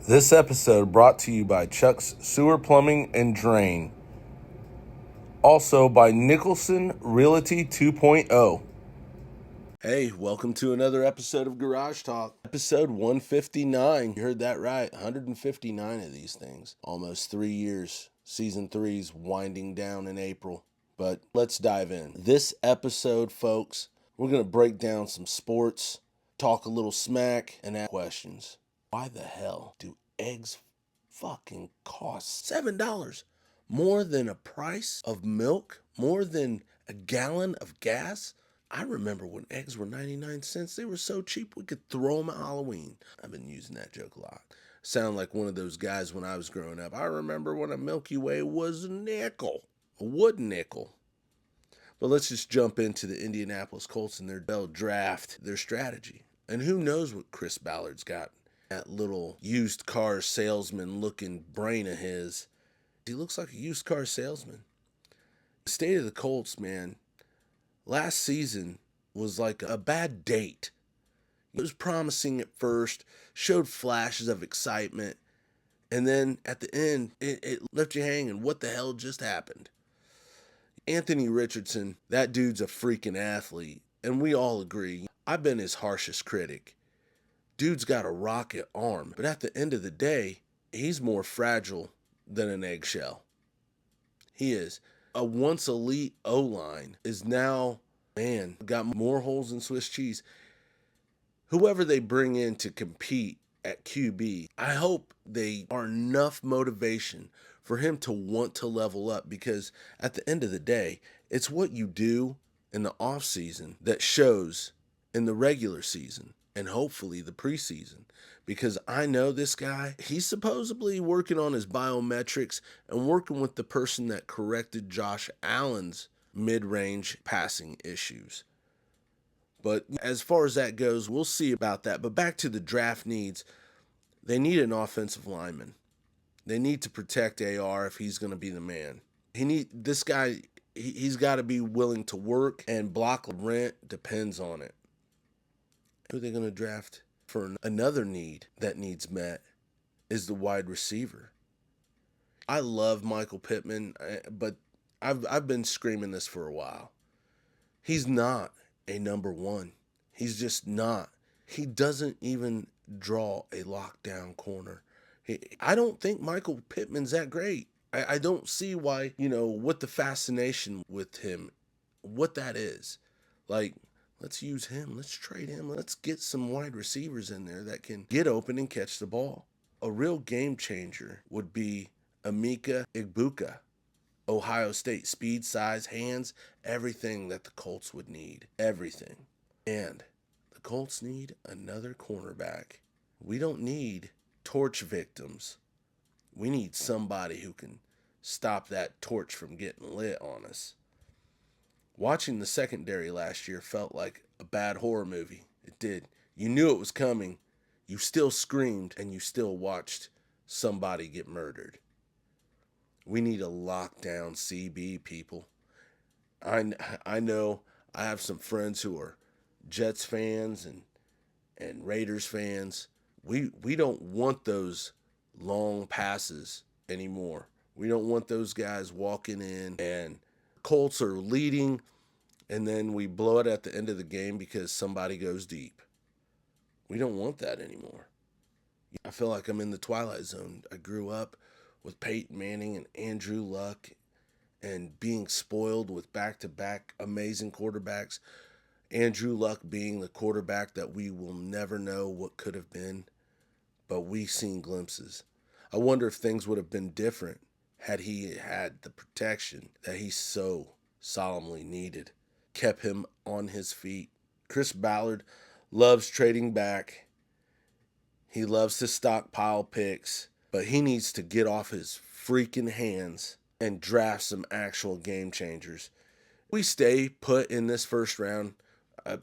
This episode brought to you by Chuck's Sewer Plumbing and Drain. Also by Nicholson Realty 2.0. Hey, welcome to another episode of Garage Talk. Episode 159. You heard that right. 159 of these things. Almost 3 years. Season 3's winding down in April. But let's dive in. This episode, folks, we're going to break down some sports, talk a little smack, and ask questions. Why the hell do eggs fucking cost $7? More than a price of milk? More than a gallon of gas? I remember when eggs were 99 cents. They were so cheap we could throw them at Halloween. I've been using that joke a lot. Sound like one of those guys when I was growing up. I remember when a Milky Way was a nickel. A wood nickel. But let's just jump into the Indianapolis Colts and their draft, their strategy. And who knows what Chris Ballard's got. That little used car salesman looking brain of his. He looks like a used car salesman. The state of the Colts, man, last season was like a bad date. It was promising at first, showed flashes of excitement, and then at the end, it left you hanging. What the hell just happened? Anthony Richardson, that dude's a freaking athlete, and we all agree. I've been his harshest critic. Dude's got a rocket arm, but at the end of the day, he's more fragile than an eggshell. He is. A once elite O-line is now, man, got more holes than Swiss cheese. Whoever they bring in to compete at QB, I hope they are enough motivation for him to want to level up, because at the end of the day, it's what you do in the off season that shows in the regular season and hopefully the preseason. Because I know this guy, he's supposedly working on his biometrics and working with the person that corrected Josh Allen's mid-range passing issues. But as far as that goes, we'll see about that. But back to the draft needs, they need an offensive lineman. They need to protect AR if he's going to be the man. This guy, he's got to be willing to work, and block rent depends on it. Who are they going to draft for another need that needs met is the wide receiver. I love Michael Pittman, but I've been screaming this for a while. He's not a number one. He's just not. He doesn't even draw a lockdown corner. I don't think Michael Pittman's that great. I don't see why, what the fascination with him, what that is. Like, let's use him. Let's trade him. Let's get some wide receivers in there that can get open and catch the ball. A real game changer would be Emeka Egbuka. Ohio State, speed, size, hands, everything that the Colts would need. Everything. And the Colts need another cornerback. We don't need torch victims. We need somebody who can stop that torch from getting lit on us. Watching the secondary last year felt like a bad horror movie. It did. You knew it was coming. You still screamed, and you still watched somebody get murdered. We need a lockdown CB, people. I know I have some friends who are Jets fans and Raiders fans. We don't want those long passes anymore. We don't want those guys walking in and Colts are leading and then we blow it at the end of the game because somebody goes deep. We don't want that anymore. I feel like I'm in the Twilight Zone. I grew up with Peyton Manning and Andrew Luck and being spoiled with back-to-back amazing quarterbacks. Andrew Luck being the quarterback that we will never know what could have been, but we've seen glimpses. I wonder if things would have been different had he had the protection that he so solemnly needed. Kept him on his feet. Chris Ballard loves trading back. He loves to stockpile picks, but he needs to get off his freaking hands and draft some actual game changers. We stay put in this first round.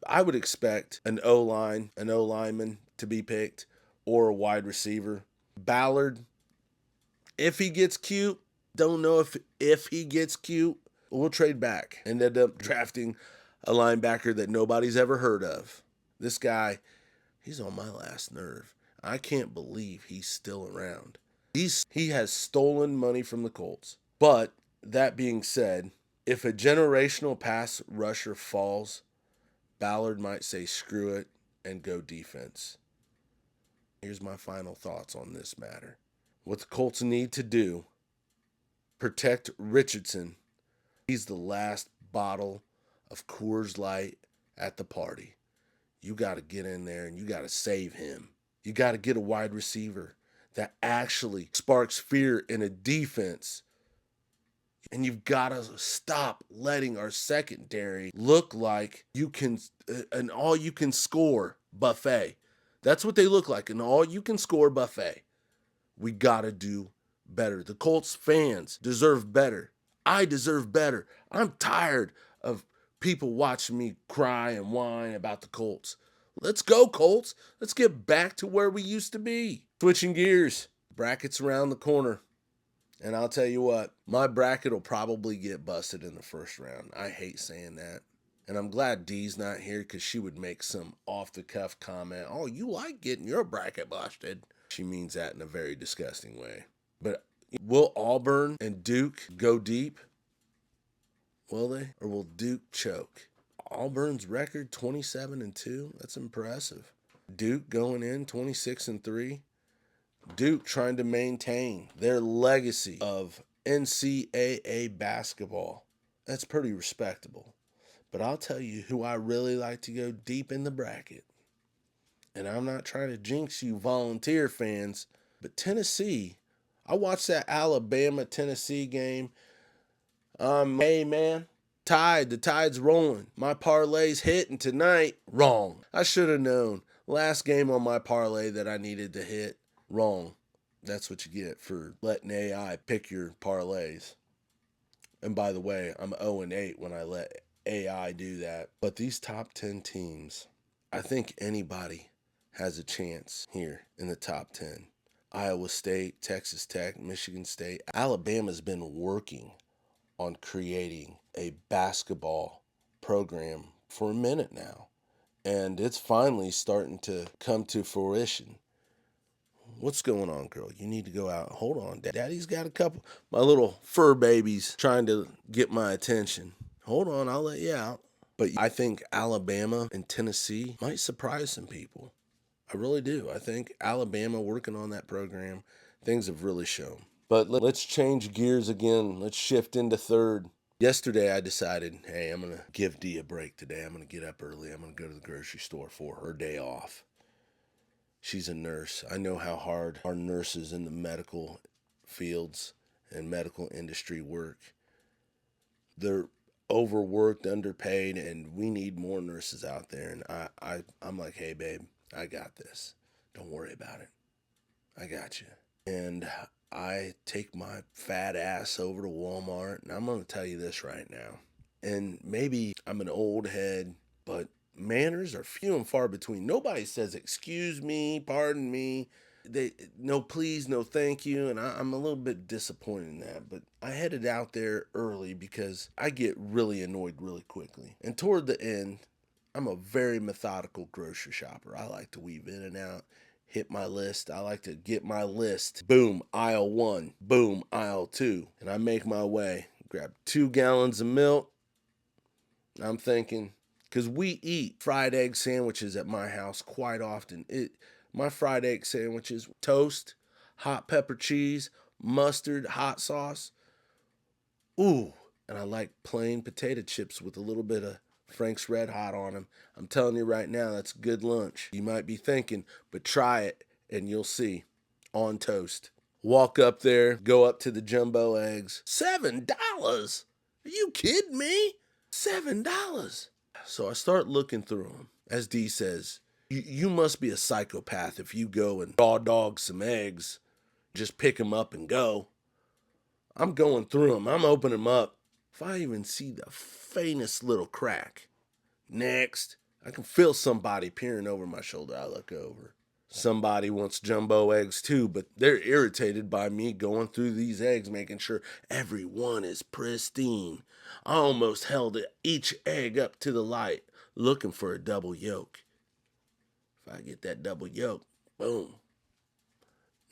I would expect an O-lineman to be picked, or a wide receiver. Ballard, if he gets cute, don't know if he gets cute, we'll trade back and end up drafting a linebacker that nobody's ever heard of. This guy, he's on my last nerve. I can't believe he's still around. He has stolen money from the Colts. But that being said, if a generational pass rusher falls, Ballard might say screw it and go defense. Here's my final thoughts on this matter. What the Colts need to do, protect Richardson. He's the last bottle of Coors Light at the party. You got to get in there and you got to save him. You got to get a wide receiver that actually sparks fear in a defense. And you've got to stop letting our secondary look like an all you can score buffet. That's what they look like, an all you can score buffet. We got to do better. The Colts fans deserve better. I deserve better. I'm tired of people watching me cry and whine about the Colts. Let's go, Colts. Let's get back to where we used to be. Switching gears, brackets around the corner. And I'll tell you what, my bracket will probably get busted in the first round. I hate saying that. And I'm glad Dee's not here because she would make some off the cuff comment. Oh, you like getting your bracket busted. She means that in a very disgusting way. But will Auburn and Duke go deep? Will they? Or will Duke choke? Auburn's record 27-2. That's impressive. Duke going in 26-3. Duke trying to maintain their legacy of NCAA basketball. That's pretty respectable. But I'll tell you who I really like to go deep in the bracket. And I'm not trying to jinx you Volunteer fans, but Tennessee. I watched that Alabama-Tennessee game. Hey, man. The tide's rolling. My parlay's hitting tonight. Wrong. I should have known. Last game on my parlay that I needed to hit. Wrong. That's what you get for letting AI pick your parlays. And by the way, I'm 0-8 when I let AI do that. But these top 10 teams, I think anybody has a chance here in the top 10. Iowa State, Texas Tech, Michigan State. Alabama's been working on creating a basketball program for a minute now. And it's finally starting to come to fruition. What's going on, girl? You need to go out. Hold on. Daddy's got a couple. My little fur babies trying to get my attention. Hold on. I'll let you out. But I think Alabama and Tennessee might surprise some people. I really do. I think Alabama working on that program, things have really shown. But let's change gears again. Let's shift into third. Yesterday, I decided, hey, I'm going to give Dee a break today. I'm going to get up early. I'm going to go to the grocery store for her day off. She's a nurse. I know how hard our nurses in the medical fields and medical industry work. They're overworked, underpaid, and we need more nurses out there. And I'm like, hey, babe, I got this. Don't worry about it. I got you. And I take my fat ass over to Walmart, and I'm going to tell you this right now. And maybe I'm an old head, but manners are few and far between. Nobody says, excuse me, pardon me. No please, no thank you. And I'm a little bit disappointed in that. But I headed out there early because I get really annoyed really quickly. And toward the end, I'm a very methodical grocery shopper. I like to weave in and out, hit my list. I like to get my list. Boom, aisle 1. Boom, aisle 2. And I make my way. Grab 2 gallons of milk. I'm thinking, because we eat fried egg sandwiches at my house quite often. My fried egg sandwiches, toast, hot pepper cheese, mustard, hot sauce. Ooh, and I like plain potato chips with a little bit of Frank's Red Hot on them. I'm telling you right now, that's good lunch. You might be thinking, but try it and you'll see. On toast. Walk up there, go up to the jumbo eggs. $7? Are you kidding me? $7. So I start looking through them. As Dee says, you must be a psychopath if you go and raw dog some eggs, just pick them up and go. I'm going through them. I'm opening them up. If I even see the faintest little crack. Next. I can feel somebody peering over my shoulder. I look over. Somebody wants jumbo eggs too, but they're irritated by me going through these eggs, making sure every one is pristine. I almost held each egg up to the light, looking for a double yolk. If I get that double yolk, boom,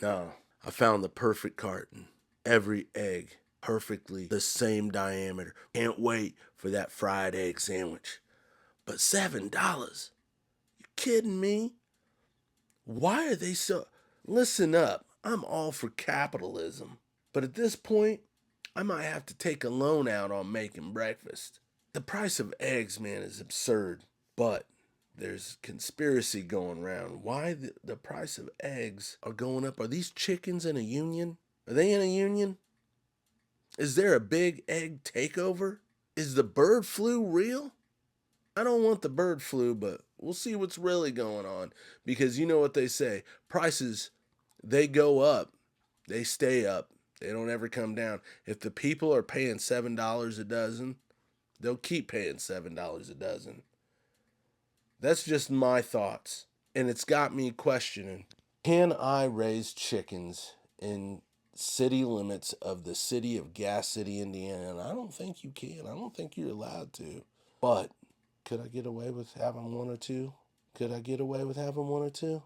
No, I found the perfect carton. Every egg perfectly the same diameter. Can't wait for that fried egg sandwich. But $7? You kidding me? Why are they so... Listen up. I'm all for capitalism. But at this point, I might have to take a loan out on making breakfast. The price of eggs, man, is absurd. But there's conspiracy going around. Why the price of eggs are going up? Are these chickens in a union? Are they in a union? Is there a big egg takeover? Is the bird flu real? I don't want the bird flu, but we'll see what's really going on. Because you know what they say, prices, they go up, they stay up, they don't ever come down. If the people are paying $7 a dozen, they'll keep paying $7 a dozen. That's just my thoughts. And it's got me questioning, can I raise chickens in city limits of the city of Gas City, Indiana? And I don't think you can. I don't think you're allowed to. But could I get away with having one or two? Could I get away with having one or two?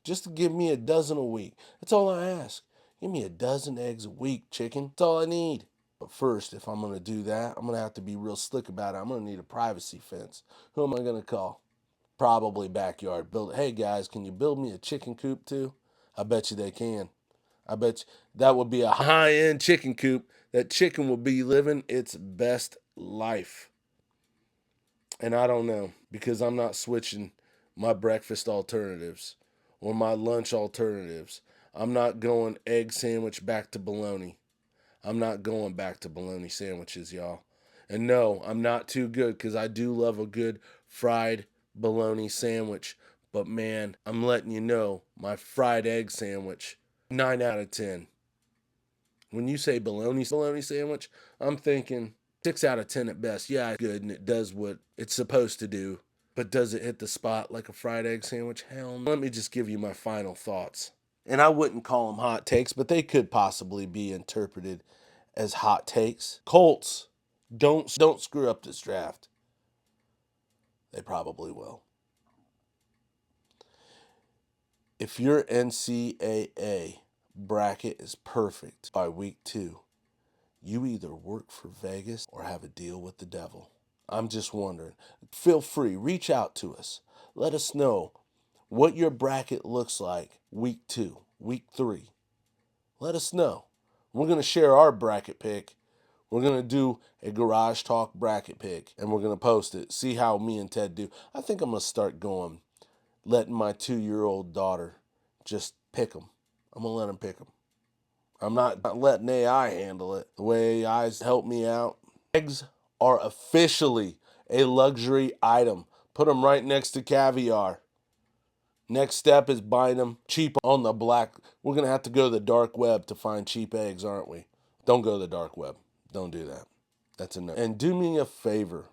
Just to give me a dozen a week. That's all I ask. Give me a dozen eggs a week, chicken. That's all I need. But first, if I'm going to do that, I'm going to have to be real slick about it. I'm going to need a privacy fence. Who am I going to call? Probably backyard build. Hey guys, can you build me a chicken coop too? I bet you they can. I bet you that would be a high-end chicken coop. That chicken will be living its best life. And I don't know, because I'm not switching my breakfast alternatives or my lunch alternatives. I'm not going egg sandwich back to bologna. I'm not going back to bologna sandwiches, y'all. And no, I'm not too good, because I do love a good fried bologna sandwich. But man, I'm letting you know, my fried egg sandwich, 9 out of 10. When you say bologna sandwich, I'm thinking 6 out of 10 at best. Yeah, it's good and it does what it's supposed to do. But does it hit the spot like a fried egg sandwich? Hell no. Let me just give you my final thoughts. And I wouldn't call them hot takes, but they could possibly be interpreted as hot takes. Colts, don't screw up this draft. They probably will. If your NCAA bracket is perfect by week 2, you either work for Vegas or have a deal with the devil. I'm just wondering. Feel free, reach out to us. Let us know what your bracket looks like week 2, week 3. Let us know. We're going to share our bracket pick. We're going to do a Garage Talk bracket pick, and we're going to post it. See how me and Ted do. I think I'm going to start going, letting my 2-year-old daughter just pick them. I'm going to let them pick them. I'm not letting AI handle it. The way AI's helped me out. Eggs are officially a luxury item. Put them right next to caviar. Next step is buying them cheap on the black. We're going to have to go to the dark web to find cheap eggs, aren't we? Don't go to the dark web. Don't do that. That's a no. And do me a favor.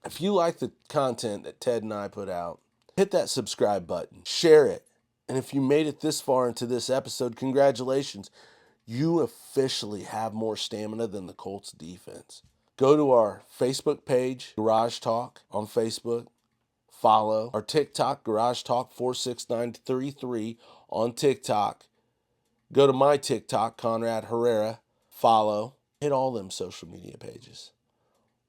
If you like the content that Ted and I put out, hit that subscribe button. Share it. And if you made it this far into this episode, congratulations. You officially have more stamina than the Colts defense. Go to our Facebook page, Garage Talk on Facebook. Follow our TikTok, Garage Talk 46933 on TikTok. Go to my TikTok, Conrad Herrera. Follow. Hit all them social media pages.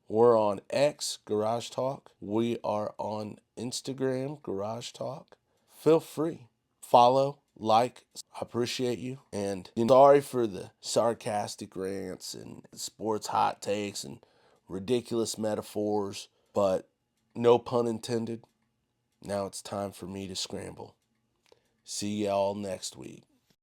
We're on X, Garage Talk. We are on Instagram, Garage Talk. Feel free. Follow, like. I appreciate you. And sorry for the sarcastic rants and sports hot takes and ridiculous metaphors, but no pun intended. Now it's time for me to scramble. See y'all next week.